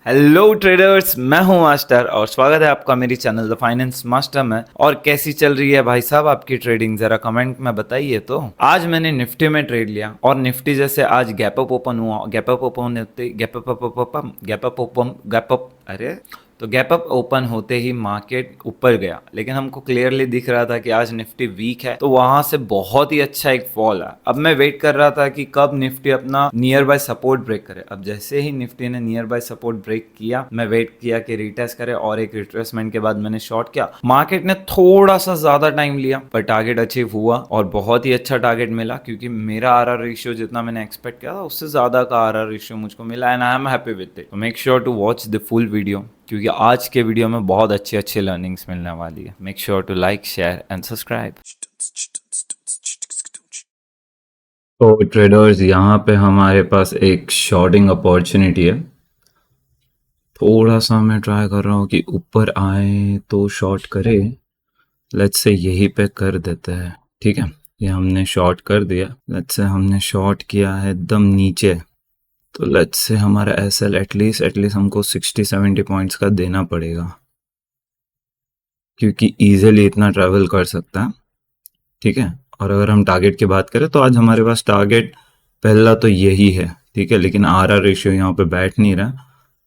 Hello traders, मैं हूं master और स्वागत है आपका मेरी चैनल द फाइनेंस मास्टर में। और कैसी चल रही है भाई साहब आपकी ट्रेडिंग, जरा कमेंट में बताइए। तो आज मैंने निफ्टी में ट्रेड लिया और निफ्टी जैसे आज गैप अप ओपन हुआ, गैप अप ओपन होते गैप अप अरे तो गैप अप ओपन होते ही मार्केट ऊपर गया, लेकिन हमको क्लियरली दिख रहा था कि आज निफ्टी वीक है, तो वहां से बहुत ही अच्छा एक फॉल है। अब मैं वेट कर रहा था कि कब निफ्टी अपना नियर बाय सपोर्ट ब्रेक करे। अब जैसे ही निफ्टी ने नियर बाय सपोर्ट ब्रेक किया, मैं वेट किया कि रिटेस्ट करे और एक रिट्रेसमेंट के बाद मैंने शॉर्ट किया। मार्केट ने थोड़ा सा ज्यादा टाइम लिया पर टारगेट अचीव हुआ और बहुत ही अच्छा टारगेट मिला, क्योंकि मेरा आरआर रेशियो जितना मैंने एक्सपेक्ट किया था उससे ज्यादा का आरआर रेशियो मुझको मिला and I am happy with it. Make sure to watch the full video, क्योंकि आज के वीडियो में बहुत अच्छी अच्छी लर्निंग्स मिलने वाली है। Make sure to like, share and subscribe. तो ट्रेडर्स, यहाँ पे हमारे पास एक शॉर्टिंग अपॉर्चुनिटी है। थोड़ा सा मैं ट्राई कर रहा हूँ कि ऊपर आए तो शॉर्ट करे। लेट्स से यही पे कर देते हैं, ठीक है। ये हमने शॉर्ट कर दिया। लेट्स से हमने शॉर्ट किया है एकदम नीचे, तो लेट्स से हमारा एसएल एटलीस्ट हमको 60-70 पॉइंट्स का देना पड़ेगा, क्योंकि इजीली इतना ट्रैवल कर सकता है, ठीक है। और अगर हम टारगेट की बात करें तो आज हमारे पास टारगेट पहला तो यही है, ठीक है, लेकिन आरआर रेशियो यहाँ पे बैठ नहीं रहा,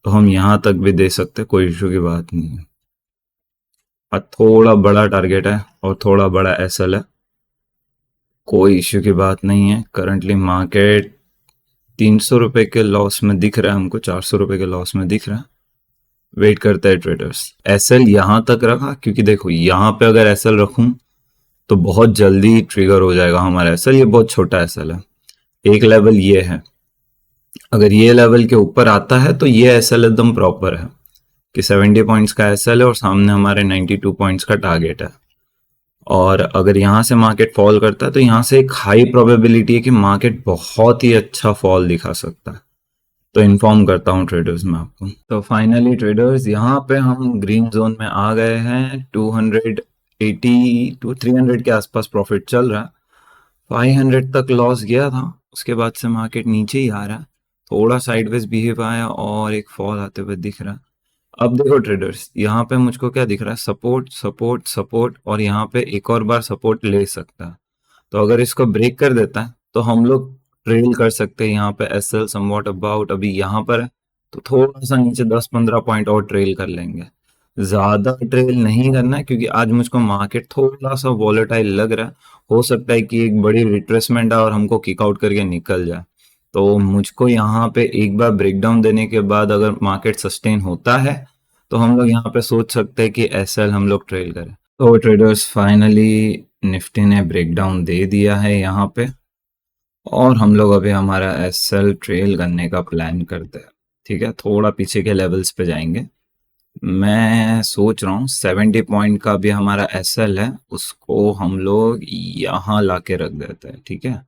तो हम यहाँ तक भी दे सकते, कोई इशू की बात नहीं है। और थोड़ा बड़ा टारगेट है और थोड़ा बड़ा एसएल है, कोई इश्यू की बात नहीं है। करंटली मार्केट 300 रुपए के लॉस में दिख रहा है हमको, 400 रुपए के लॉस में दिख रहा है। वेट करते हैं ट्रेडर्स। एसएल यहां तक रखा, क्योंकि देखो यहाँ पे अगर एसएल रखूं तो बहुत जल्दी ट्रिगर हो जाएगा हमारा एसएल। ये बहुत छोटा एसएल है, एक लेवल ये है। अगर ये लेवल के ऊपर आता है तो ये एसएल एकदम प्रॉपर है कि 70 पॉइंट्स का एसएल है और सामने हमारे 92 पॉइंट्स का टारगेट है। और अगर यहाँ से मार्केट फॉल करता है तो यहाँ से एक हाई प्रोबेबिलिटी है कि मार्केट बहुत ही अच्छा फॉल दिखा सकता है। तो इन्फॉर्म करता हूँ ट्रेडर्स में आपको। तो फाइनली ट्रेडर्स, यहाँ पे हम ग्रीन जोन में आ गए हैं। 280 टू 300 के आसपास प्रॉफिट चल रहा है। 500 तक लॉस गया था, उसके बाद से मार्केट नीचे ही आ रहा है। थोड़ा साइडवेज बिहेव आया और एक फॉल आते हुए दिख रहा है। अब देखो ट्रेडर्स, यहाँ पे मुझको क्या दिख रहा है, सपोर्ट सपोर्ट सपोर्ट, और यहाँ पे एक और बार सपोर्ट ले सकता है। तो अगर इसको ब्रेक कर देता है तो हम लोग ट्रेल कर सकते हैं। यहाँ पे एसएल समवॉट अबाउट अभी यहाँ पर है, तो थोड़ा सा नीचे 10-15 पॉइंट और ट्रेल कर लेंगे। ज्यादा ट्रेल नहीं करना है, क्योंकि आज मुझको मार्केट थोड़ा सा वॉलेटाइल लग रहा है। हो सकता है कि एक बड़ी रिट्रेसमेंट है और हमको किक आउट करके निकल जाए। तो मुझको यहाँ पे एक बार ब्रेकडाउन देने के बाद अगर मार्केट सस्टेन होता है तो हम लोग यहाँ पे सोच सकते हैं कि एसएल हम लोग ट्रेल करें। तो ट्रेडर्स, फाइनली निफ्टी ने ब्रेकडाउन दे दिया है यहाँ पे, और हम लोग अभी हमारा एसएल ट्रेल करने का प्लान करते हैं, ठीक है। थोड़ा पीछे के लेवल्स पे जाएंगे। मैं सोच रहा हूँ 70 पॉइंट का भी हमारा एसएल है, उसको हम लोग यहाँ ला के रख देते हैं, ठीक है।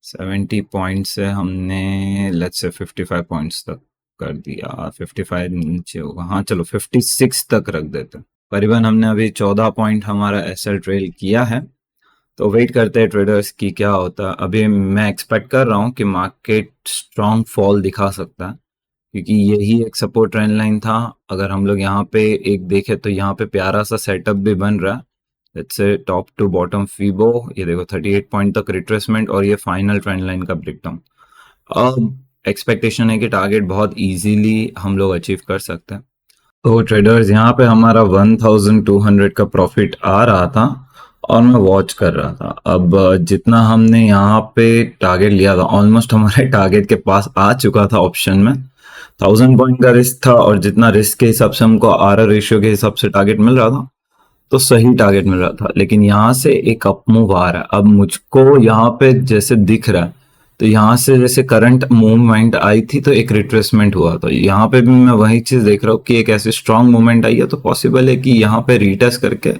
70 पॉइंट से हमने लेट्स से 55 पॉइंट्स तक कर दिया। 55 नीचे होगा, हाँ चलो 56 तक रख देते हैं। करीबन हमने अभी 14 पॉइंट हमारा एसएल ट्रेल किया है। तो वेट करते हैं ट्रेडर्स की क्या होता है। अभी मैं एक्सपेक्ट कर रहा हूँ कि मार्केट स्ट्रॉन्ग फॉल दिखा सकता है, क्योंकि यही एक सपोर्ट ट्रेंड लाइन था। अगर हम लोग यहाँ पे एक देखें तो यहाँ पे प्यारा सा सेटअप भी बन रहा है। Let's say top to bottom Fibo, ये देखो 38 पॉइंट तक रिट्रेसमेंट और ये फाइनल ट्रेंड लाइन का ब्रेकडाउन। अब एक्सपेक्टेशन है कि टारगेट बहुत इजीली हम लोग अचीव कर सकते हैं। तो ट्रेडर्स, यहाँ पे हमारा 1200 का प्रॉफिट आ रहा था और मैं वॉच कर रहा था। अब जितना हमने यहाँ पे टारगेट लिया था ऑलमोस्ट हमारे टारगेट के पास आ चुका था। ऑप्शन में 1000 पॉइंट का रिस्क था और जितना रिस्क के हिसाब से हमको आरआर रेशियो के हिसाब से टारगेट मिल रहा था, तो सही टारगेट मिल रहा था। लेकिन यहाँ से एक अप मूव आ रहा है। अब मुझको यहाँ पे जैसे दिख रहा है, तो यहाँ से जैसे करंट मूवमेंट आई थी तो एक रिट्रेसमेंट हुआ, तो यहाँ पे भी मैं वही चीज देख रहा हूँ कि एक ऐसे स्ट्रांग मूवमेंट आई है, तो पॉसिबल है कि यहाँ पे रीटेस्ट करके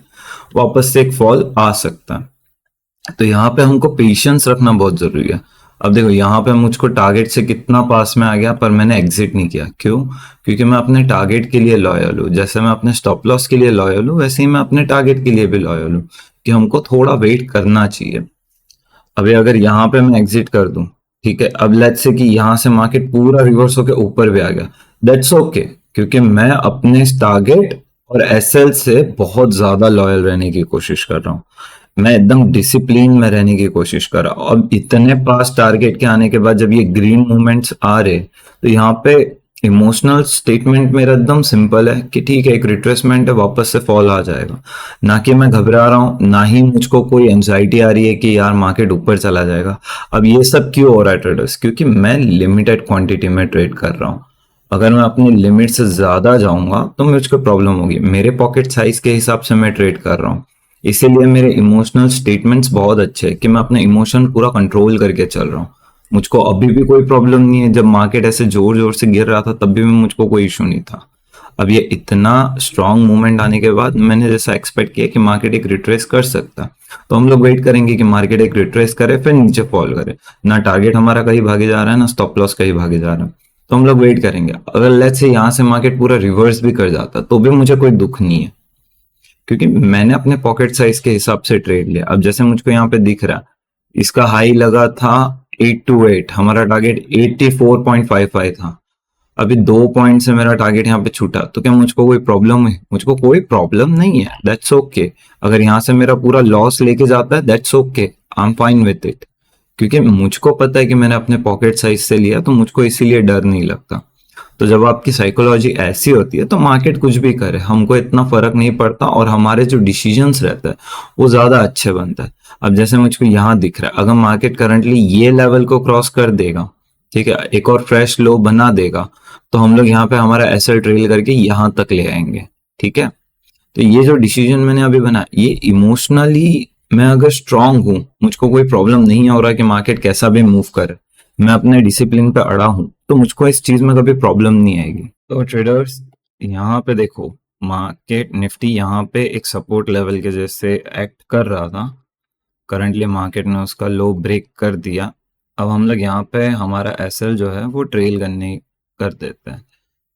वापस से एक फॉल आ सकता है। तो यहाँ पे हमको पेशेंस रखना बहुत जरूरी है। अब देखो यहाँ पे मुझको टारगेट से कितना पास में आ गया, पर मैंने एग्जिट नहीं किया। क्यों? क्योंकि मैं अपने टारगेट के लिए लॉयल हूँ। जैसे मैं अपने स्टॉप लॉस के लिए लॉयल हूँ, वैसे ही मैं अपने टारगेट के लिए भी लॉयल हूँ कि हमको थोड़ा वेट करना चाहिए। अभी अगर यहाँ पे मैं एग्जिट कर दूं, ठीक है, अब लेट्स से कि यहाँ से मार्केट पूरा रिवर्स होकर ऊपर भी आ गया, दैट्स ओके, क्योंकि मैं अपने टारगेट और एसएल से बहुत ज्यादा लॉयल रहने की कोशिश कर रहा हूँ। मैं एकदम डिसिप्लिन में रहने की कोशिश कर रहा हूँ। अब इतने पास टारगेट के आने के बाद जब ये ग्रीन मूवमेंट्स आ रहे, तो यहाँ पे इमोशनल स्टेटमेंट मेरा एकदम सिंपल है कि ठीक है, एक रिट्रेसमेंट है, वापस से फॉल आ जाएगा। ना कि मैं घबरा रहा हूँ, ना ही मुझको कोई एंजाइटी आ रही है कि यार मार्केट ऊपर चला जाएगा। अब ये सब क्यों हो रहा है ट्रेडर्स? क्योंकि मैं लिमिटेड क्वांटिटी में ट्रेड कर रहा हूँ। अगर मैं अपनी लिमिट से ज्यादा जाऊंगा तो मुझको प्रॉब्लम होगी। मेरे पॉकेट साइज के हिसाब से मैं ट्रेड कर रहा हूँ, इसीलिए मेरे इमोशनल स्टेटमेंट्स बहुत अच्छे हैं कि मैं अपने इमोशन पूरा कंट्रोल करके चल रहा हूँ। मुझको अभी भी कोई प्रॉब्लम नहीं है। जब मार्केट ऐसे जोर जोर से गिर रहा था तब भी मुझको कोई इशू नहीं था। अब ये इतना स्ट्रांग मूवमेंट आने के बाद मैंने जैसा एक्सपेक्ट किया कि मार्केट एक रिट्रेस कर सकता है, तो हम लोग वेट करेंगे कि मार्केट एक रिट्रेस करे फिर नीचे फॉल करे। ना टारगेट हमारा कहीं भागे जा रहा है, ना स्टॉप लॉस कहीं भागे जा रहा है, तो हम लोग वेट करेंगे। अगर लेट्स से यहाँ से मार्केट पूरा रिवर्स भी कर जाता तो भी मुझे कोई दुख नहीं है, क्योंकि मैंने अपने पॉकेट साइज के हिसाब से ट्रेड लिया। अब जैसे मुझको यहाँ पे दिख रहा, इसका हाई लगा था 828, हमारा टारगेट 84.55 था। अभी 2 पॉइंट से मेरा टारगेट यहाँ पे छूटा, तो क्या मुझको कोई प्रॉब्लम है? मुझको कोई प्रॉब्लम नहीं है, दैट्स ओके। अगर यहाँ से मेरा पूरा लॉस लेके जाता है, that's okay, I am fine with it. क्योंकि मुझको पता है कि मैंने अपने पॉकेट साइज से लिया, तो मुझको इसीलिए डर नहीं लगता। तो जब आपकी साइकोलॉजी ऐसी होती है तो मार्केट कुछ भी करे हमको इतना फर्क नहीं पड़ता, और हमारे जो डिसीजंस रहते हैं वो ज्यादा अच्छे बनता है। अब जैसे मुझको यहाँ दिख रहा है, अगर मार्केट करंटली ये लेवल को क्रॉस कर देगा, ठीक है, एक और फ्रेश लो बना देगा, तो हम लोग यहाँ पे हमारा एसएल ट्रेल करके यहाँ तक ले आएंगे। ठीक है, तो ये जो डिसीजन मैंने अभी बनाया, ये इमोशनली मैं अगर स्ट्रांग हूँ, मुझको कोई प्रॉब्लम नहीं हो रहा कि मार्केट कैसा भी मूव करे, मैं अपने डिसिप्लिन पे अड़ा हूँ, तो मुझको इस चीज में कभी प्रॉब्लम नहीं आएगी। तो ट्रेडर्स, यहाँ पे देखो, मार्केट निफ्टी यहाँ पे एक सपोर्ट लेवल के जैसे एक्ट कर रहा था। करंटली मार्केट ने उसका लो ब्रेक कर दिया। अब हम लोग यहाँ पे हमारा एसएल जो है वो ट्रेल करने कर देते हैं,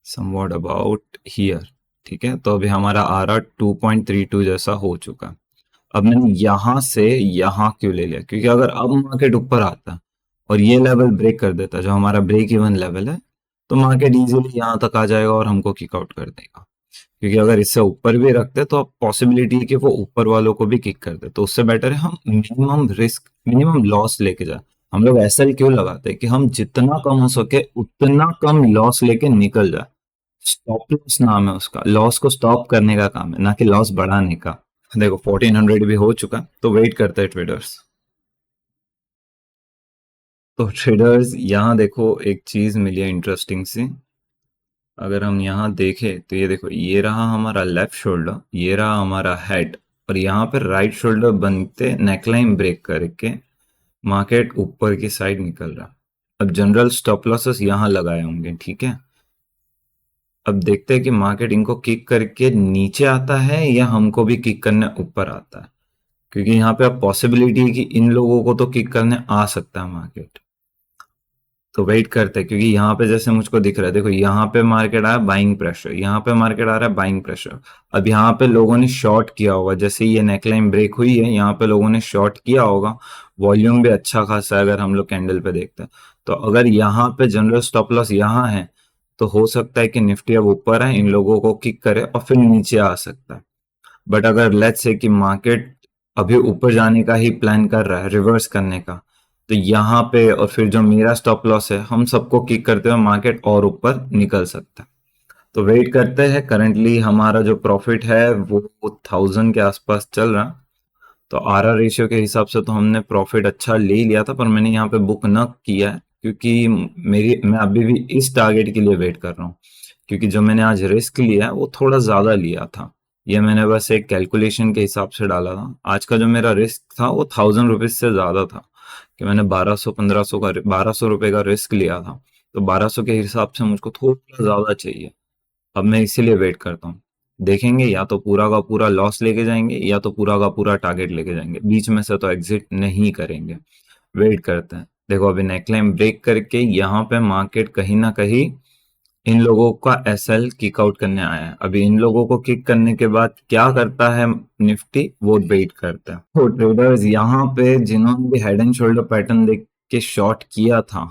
समवॉट अबाउट हियर। ठीक है, तो अभी हमारा आर 2.32 जैसा हो चुका। अब मैंने यहां से यहां क्यों ले लिया? क्योंकि अगर अब मार्केट ऊपर आता और ये लेवल ब्रेक कर देता, जो हमारा ब्रेक इवन लेवल है, तो मार्केट इजीली यहां तक आ जाएगा और हमको किक आउट कर देगा। क्योंकि अगर इससे ऊपर भी रखते तो पॉसिबिलिटी है कि वो ऊपर वालों को भी किक कर दे, तो उससे बेटर है हम मिनिमम रिस्क मिनिमम लॉस लेके जाए। हम लोग ऐसा ही क्यों लगाते हैं कि हम जितना कम हो सके उतना कम लॉस लेके निकल जाए। स्टॉप लॉस नाम है उसका, लॉस को स्टॉप करने का काम है, ना कि लॉस बढ़ाने का। देखो 1400 भी हो चुका, तो वेट करते हैं ट्रेडर्स। तो ट्रेडर्स यहाँ देखो एक चीज मिली है इंटरेस्टिंग सी। अगर हम यहाँ देखें तो ये देखो, ये रहा हमारा लेफ्ट शोल्डर, ये रहा हमारा हेड, और यहाँ पे राइट शोल्डर बनते नेकलाइन ब्रेक करके मार्केट ऊपर की साइड निकल रहा। अब जनरल स्टॉप लॉसेस यहाँ लगाए होंगे, ठीक है। अब देखते हैं कि मार्केट इनको किक करके नीचे आता है या हमको भी किक करने ऊपर आता है, क्योंकि यहाँ पे अब पॉसिबिलिटी है कि इन लोगों को तो किक करने आ सकता है मार्केट। तो वेट करते हैं, क्योंकि यहाँ पे जैसे मुझको दिख रहा है, देखो यहाँ पे मार्केट आया बाइंग प्रेशर, यहाँ पे मार्केट आ रहा है बाइंग प्रेशर। अब यहाँ पे लोगों ने शॉर्ट किया होगा, जैसे ये नेकलाइन ब्रेक हुई है यहाँ पे लोगों ने शॉर्ट किया होगा। वॉल्यूम भी अच्छा खासा है अगर हम लोग कैंडल पे देखते हैं। तो अगर यहाँ पे जनरल स्टॉप लॉस यहाँ है, तो हो सकता है कि निफ्टी अब ऊपर है, इन लोगों को किक करे और फिर नीचे आ सकता है। बट अगर लेट्स से कि मार्केट अभी ऊपर जाने का ही प्लान कर रहा है, रिवर्स करने का, तो यहाँ पे और फिर जो मेरा स्टॉप लॉस है, हम सबको किक करते हुए मार्केट और ऊपर निकल सकता है। तो वेट करते हैं। करंटली हमारा जो प्रॉफिट है वो 1000 के आसपास चल रहा। तो आर आर रेशियो के हिसाब से तो हमने प्रॉफिट अच्छा ले लिया था, पर मैंने यहाँ पे बुक न किया है, क्योंकि मैं अभी भी इस टारगेट के लिए वेट कर रहा हूँ। क्योंकि जो मैंने आज रिस्क लिया है वो थोड़ा ज्यादा लिया था। ये मैंने बस एक कैलकुलेशन के हिसाब से डाला था। आज का जो मेरा रिस्क था वो 1000 रुपीज से ज्यादा था, कि मैंने 1200 का रिस्क लिया था। तो 1200 के हिसाब से मुझको थोड़ा ज्यादा चाहिए। अब मैं इसीलिए वेट करता हूँ। देखेंगे, या तो पूरा का पूरा लॉस लेके जाएंगे या तो पूरा का पूरा टारगेट लेके जाएंगे, बीच में से तो एग्जिट नहीं करेंगे। वेट करते हैं। देखो अभी नेकलाइन ब्रेक करके यहाँ पे मार्केट कहीं ना कहीं इन लोगों का एसएल किक आउट करने आया है। अभी इन लोगों को किक करने के बाद क्या करता है निफ्टी, वो वेट करता है। तो ट्रेडर्स यहाँ पे जिन्होंने भी हेड एंड शोल्डर पैटर्न देख के शॉर्ट किया था,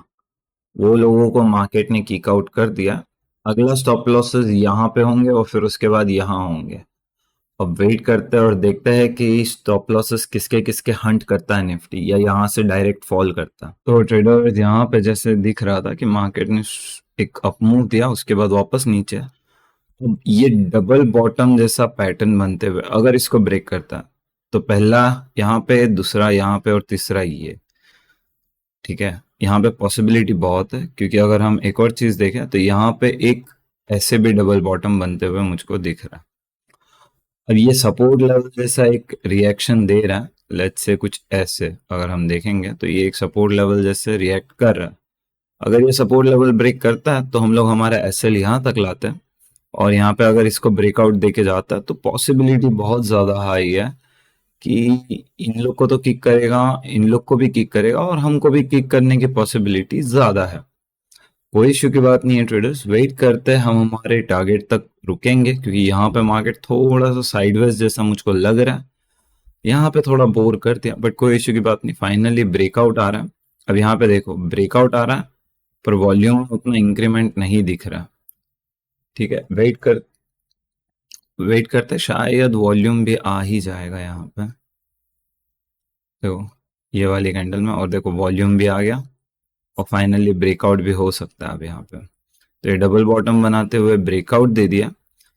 वो लोगों को मार्केट ने किक आउट कर दिया। अगला स्टॉप लॉसेस यहाँ पे होंगे और फिर उसके बाद यहाँ होंगे। अब वेट करते हैं और देखते हैं कि स्टॉप लॉसेस किसके किसके हंट करता है निफ्टी, या यहाँ से डायरेक्ट फॉल करता है। तो ट्रेडर्स यहाँ पे जैसे दिख रहा था कि मार्केट ने एक अप मूव दिया, उसके बाद वापस नीचे। अब ये डबल बॉटम जैसा पैटर्न बनते हुए अगर इसको ब्रेक करता है तो पहला यहाँ पे, दूसरा यहाँ पे और तीसरा ये, ठीक है। यहाँ पे पॉसिबिलिटी बहुत है, क्योंकि अगर हम एक और चीज देखें तो यहाँ पे एक ऐसे भी डबल बॉटम बनते हुए मुझको दिख रहा है। अब ये सपोर्ट लेवल जैसा एक रिएक्शन दे रहा है, लेट्स से कुछ ऐसे अगर हम देखेंगे तो ये एक सपोर्ट लेवल जैसे रिएक्ट कर रहा है। अगर ये सपोर्ट लेवल ब्रेक करता है तो हम लोग हमारा एसएल यहाँ तक लाते हैं, और यहाँ पे अगर इसको ब्रेकआउट देके जाता है तो पॉसिबिलिटी बहुत ज्यादा हाई है कि इन लोग को तो किक करेगा, इन लोग को भी किक करेगा, और हमको भी किक करने की पॉसिबिलिटी ज्यादा है। कोई इश्यू की बात नहीं है ट्रेडर्स, वेट करते हैं, हम हमारे टारगेट तक रुकेंगे, क्योंकि यहाँ पे मार्केट थोड़ा सा साइडवेज जैसा मुझको लग रहा है। यहाँ पे थोड़ा बोर कर दिया, बट कोई इश्यू की बात नहीं, फाइनली ब्रेकआउट आ रहा है। अब यहाँ पे देखो ब्रेकआउट आ रहा है, पर वॉल्यूम उतना इंक्रीमेंट नहीं दिख रहा। ठीक है, वेट करते शायद वॉल्यूम भी आ ही जाएगा यहाँ पे। देखो ये वाली कैंडल में, और देखो वॉल्यूम भी आ गया, और फाइनली ब्रेकआउट भी हो सकता है अब यहाँ पे। तो ये डबल बॉटम बनाते हुए ब्रेकआउट दे दिया।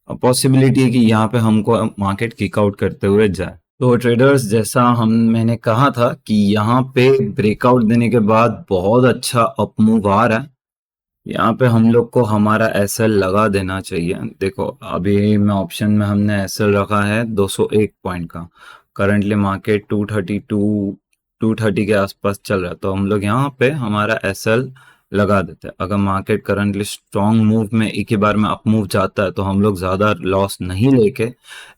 अब पॉसिबिलिटी है कि यहाँ पे हमको मार्केट किक आउट करते हुए जाए। तो ट्रेडर्स जैसा मैंने कहा था कि यहाँ पे ब्रेकआउट देने के बाद बहुत अच्छा अप मूव आ रहा है, यहाँ पे हम लोग को हमारा एसएल लगा देना चाहिए। देखो अभी मैं ऑप्शन में हमने एसएल रखा है 201 पॉइंट का। करंटली मार्केट 230 के आसपास चल रहा है, तो हम लोग यहाँ पे हमारा एसएल लगा देते हैं। अगर मार्केट करंटली स्ट्रॉन्ग मूव में एक ही बार में अप मूव जाता है तो हम लोग ज्यादा लॉस नहीं लेके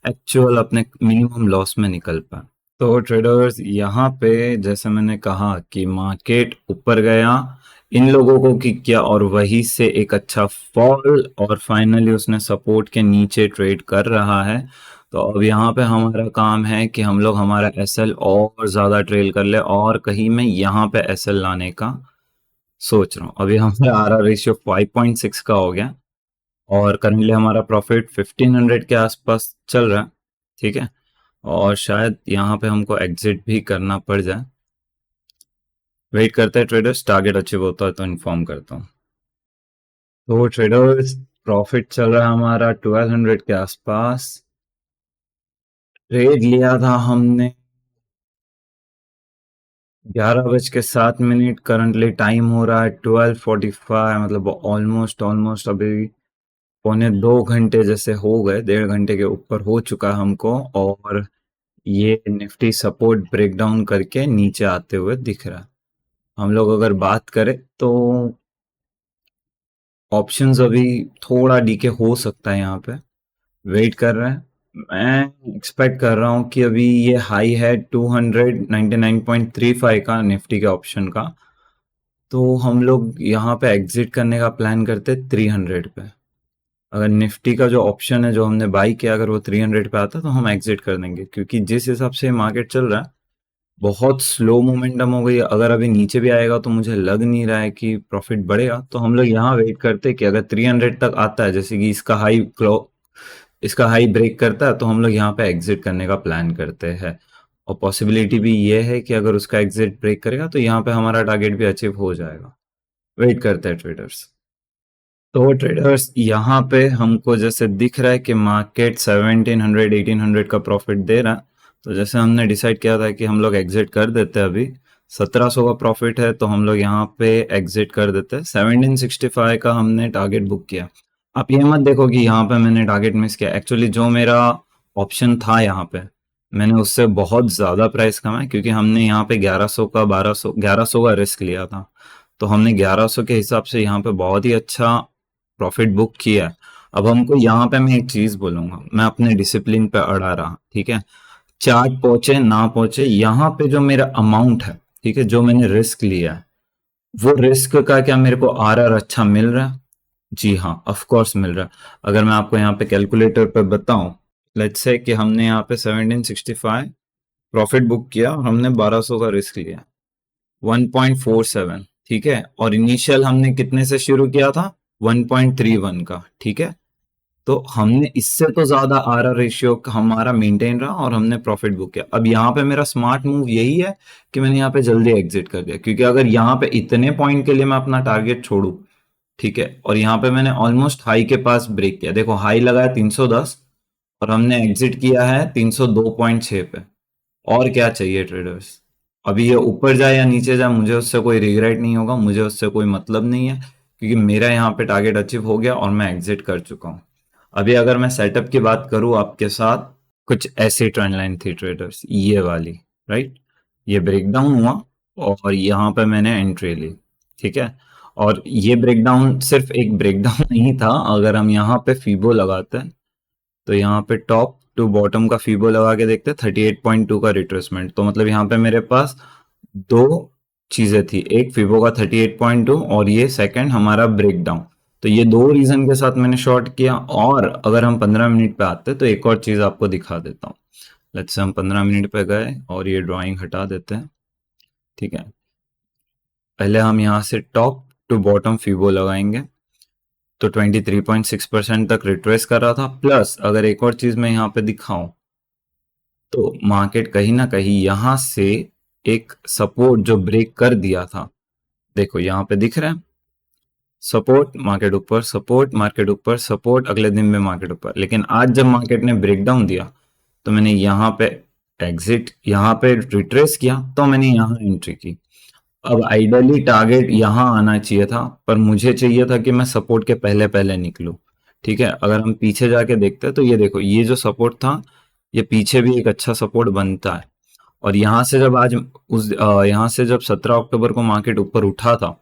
एक्चुअल अपने मिनिमम लॉस में निकल पाए। तो ट्रेडर्स यहाँ पे जैसे मैंने कहा कि मार्केट ऊपर गया, इन लोगों को किक किया, और वहीं से एक अच्छा फॉल, और फाइनली उसने सपोर्ट के नीचे ट्रेड कर रहा है। तो अब यहाँ पे हमारा काम है कि हम लोग हमारा एसएल और ज्यादा ट्रेल कर ले, और कहीं मैं यहाँ पे एसएल लाने का सोच रहा हूँ। अभी हमारा आरआर रेशियो 5.6 का हो गया, और करंटली हमारा प्रॉफिट 1500 के आसपास चल रहा है। ठीक है, और शायद यहाँ पे हमको एग्जिट भी करना पड़ जाए। वेट करते हैं ट्रेडर्स, टारगेट अचीव होता है तो इन्फॉर्म करता हूँ। तो ट्रेडर्स प्रॉफिट चल रहा है हमारा 1200 के आसपास। ट्रेड लिया था हमने 11:07। करंटली टाइम हो रहा है 12:45, मतलब ऑलमोस्ट अभी पौने 2 घंटे जैसे हो गए, 1.5 घंटे के ऊपर हो चुका है हमको, और ये निफ्टी सपोर्ट ब्रेकडाउन करके नीचे आते हुए दिख रहा है। हम लोग अगर बात करें तो ऑप्शंस अभी थोड़ा डीके हो सकता है, यहाँ पे वेट कर रहे हैं। मैं एक्सपेक्ट कर रहा हूँ कि अभी ये हाई है 299.35 का निफ्टी के ऑप्शन का, तो हम लोग यहाँ पे एग्जिट करने का प्लान करते 300 पे। अगर निफ्टी का जो ऑप्शन है जो हमने बाई किया, अगर वो 300 पे आता तो हम एग्जिट कर देंगे, क्योंकि जिस हिसाब से मार्केट चल रहा है बहुत स्लो मोमेंटम हो गई। अगर अभी नीचे भी आएगा तो मुझे लग नहीं रहा है कि प्रॉफिट बढ़ेगा, तो हम लोग यहाँ वेट करते कि अगर 300 तक आता है, जैसे कि इसका हाई ब्रेक करता है, तो हम लोग यहाँ पे एग्जिट करने का प्लान करते हैं। और पॉसिबिलिटी भी ये है कि अगर उसका एग्जिट ब्रेक करेगा तो यहाँ पे हमारा टारगेट भी अचीव हो जाएगा। वेट करते हैं ट्रेडर्स। तो ट्रेडर्स यहाँ पे हमको जैसे दिख रहा है कि मार्केट 1700 1800 का प्रॉफिट दे रहा है, तो जैसे हमने डिसाइड किया था कि हम लोग एग्जिट कर देते हैं। अभी 1700 का प्रॉफिट है तो हम लोग यहाँ पे एग्जिट कर देते हैं। 1765 का हमने टारगेट बुक किया। आप ये मत देखो कि यहाँ पे मैंने टारगेट मिस किया, एक्चुअली जो मेरा ऑप्शन था यहाँ पे मैंने उससे बहुत ज्यादा प्राइस कमाया, क्योंकि हमने यहाँ पे 1100 का 1100 का रिस्क लिया था। तो हमने 1100 के हिसाब से यहाँ पे बहुत ही अच्छा प्रॉफिट बुक किया है। अब हमको यहाँ पे मैं एक चीज बोलूंगा, मैं अपने डिसिप्लिन पे अड़ा रहा, ठीक है। चार्ट पहुंचे ना पहुंचे, यहाँ पे जो मेरा अमाउंट है, ठीक है, जो मैंने रिस्क लिया है, वो रिस्क का क्या मेरे को आरआर अच्छा मिल रहा है? जी हाँ, ऑफ कोर्स मिल रहा है। अगर मैं आपको यहाँ पे कैलकुलेटर पे बताऊं, लेट्स से कि हमने यहाँ पे 1765 प्रॉफिट बुक किया और हमने 1200 का रिस्क लिया, 1.47, ठीक है। और इनिशियल हमने कितने से शुरू किया था? 1.31 का, ठीक है। तो हमने इससे तो ज्यादा आर रेशियो हमारा मेंटेन रहा और हमने प्रॉफिट बुक किया। अब यहाँ पे मेरा स्मार्ट मूव यही है कि मैंने यहाँ पे जल्दी एग्जिट कर दिया, क्योंकि अगर यहाँ पे इतने पॉइंट के लिए मैं अपना टारगेट छोड़ू, ठीक है, और यहाँ पे मैंने ऑलमोस्ट हाई के पास ब्रेक किया, देखो हाई लगाया 310 और हमने एग्जिट किया है 302.6 पे। और क्या चाहिए ट्रेडर्स? अभी ये ऊपर जाए या नीचे जाए, मुझे उससे कोई रिग्रेट नहीं होगा, मुझे उससे कोई मतलब नहीं है, क्योंकि मेरा यहाँ पे टारगेट अचीव हो गया और मैं एग्जिट कर चुका हूँ। अभी अगर मैं सेटअप की बात करूँ आपके साथ, कुछ ऐसी ट्रेंड लाइन थी ट्रेडर्स, ये वाली, राइट। ये ब्रेकडाउन हुआ और यहाँ पे मैंने एंट्री ली, ठीक है। और ये ब्रेकडाउन सिर्फ एक ब्रेकडाउन नहीं था, अगर हम यहाँ पे फीबो लगाते हैं तो यहाँ पे टॉप टू बॉटम का फीबो लगा के देखते हैं 38.2 का रिट्रेसमेंट, तो मतलब यहाँ पे मेरे पास दो चीजें थी, एक फीबो का 38.2 और ये सेकंड हमारा ब्रेकडाउन। तो ये दो रीजन के साथ मैंने शॉर्ट किया। और अगर हम 15 मिनट पे आते तो एक और चीज आपको दिखा देता हूँ। लेट्स से हम 15 मिनट पे गए और ये ड्राइंग हटा देते हैं, ठीक है। पहले हम यहाँ से टॉप टू बॉटम फीबो लगाएंगे, तो 23.6% तक रिट्रेस कर रहा था। प्लस अगर एक और चीज मैं यहाँ पे दिखाऊं, तो मार्केट कहीं ना कहीं यहां से एक सपोर्ट जो ब्रेक कर दिया था, देखो यहाँ पे दिख रहा है, सपोर्ट मार्केट ऊपर, सपोर्ट मार्केट ऊपर, सपोर्ट अगले दिन में मार्केट ऊपर। लेकिन आज जब मार्केट ने ब्रेकडाउन दिया तो मैंने यहाँ पे एग्जिट, यहाँ पे रिट्रेस किया तो मैंने यहाँ एंट्री की। अब आइडियली टारगेट यहाँ आना चाहिए था, पर मुझे चाहिए था कि मैं सपोर्ट के पहले पहले निकलूं, ठीक है। अगर हम पीछे जाके देखते हैं तो ये देखो, ये जो सपोर्ट था, ये पीछे भी एक अच्छा सपोर्ट बनता है। और यहाँ से जब आज यहाँ से जब 17 अक्टूबर को मार्केट ऊपर उठा था,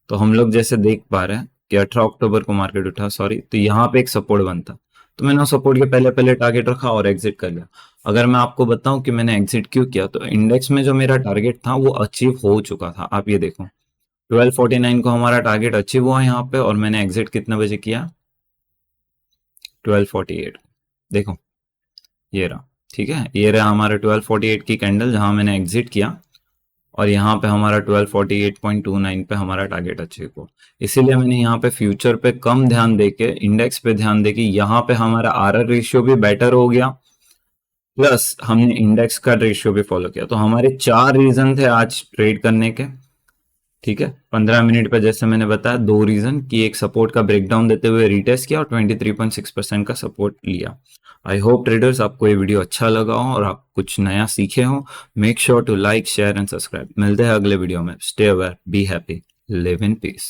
तो हम लोग जैसे देख पा रहे हैं कि 18 अक्टूबर को मार्केट उठा, सॉरी, तो यहाँ पे एक सपोर्ट बनता, तो मैंने उस सपोर्ट के पहले पहले टारगेट रखा और एग्जिट कर लिया। अगर मैं आपको बताऊं कि मैंने एग्जिट क्यों किया, तो इंडेक्स में जो मेरा टारगेट था वो अचीव हो चुका था। आप ये देखो 1249 को हमारा टारगेट अचीव हुआ यहाँ पे, और मैंने एग्जिट कितने बजे किया? 1248। देखो ये रहा, ठीक है, ये रहा हमारा 1248 की कैंडल जहां मैंने एग्जिट किया, और यहाँ पे हमारा 1248.29 पे हमारा टारगेट अचीव हुआ। इसीलिए मैंने यहाँ पे फ्यूचर पे कम ध्यान देके इंडेक्स पे ध्यान देके यहाँ पे हमारा आर रेशियो भी बेटर हो गया, प्लस हमने इंडेक्स का रेशियो भी फॉलो किया। तो हमारे चार रीजन थे आज ट्रेड करने के, ठीक है। 15 मिनट पे जैसे मैंने बताया, दो रीजन कि एक सपोर्ट का ब्रेकडाउन देते हुए रिटेस्ट किया और 23.6% का सपोर्ट लिया। आई होप ट्रेडर्स आपको ये वीडियो अच्छा लगा हो और आप कुछ नया सीखे हो। Make sure to like, share and subscribe. मिलते हैं अगले वीडियो में। Stay aware, be happy, live in piece.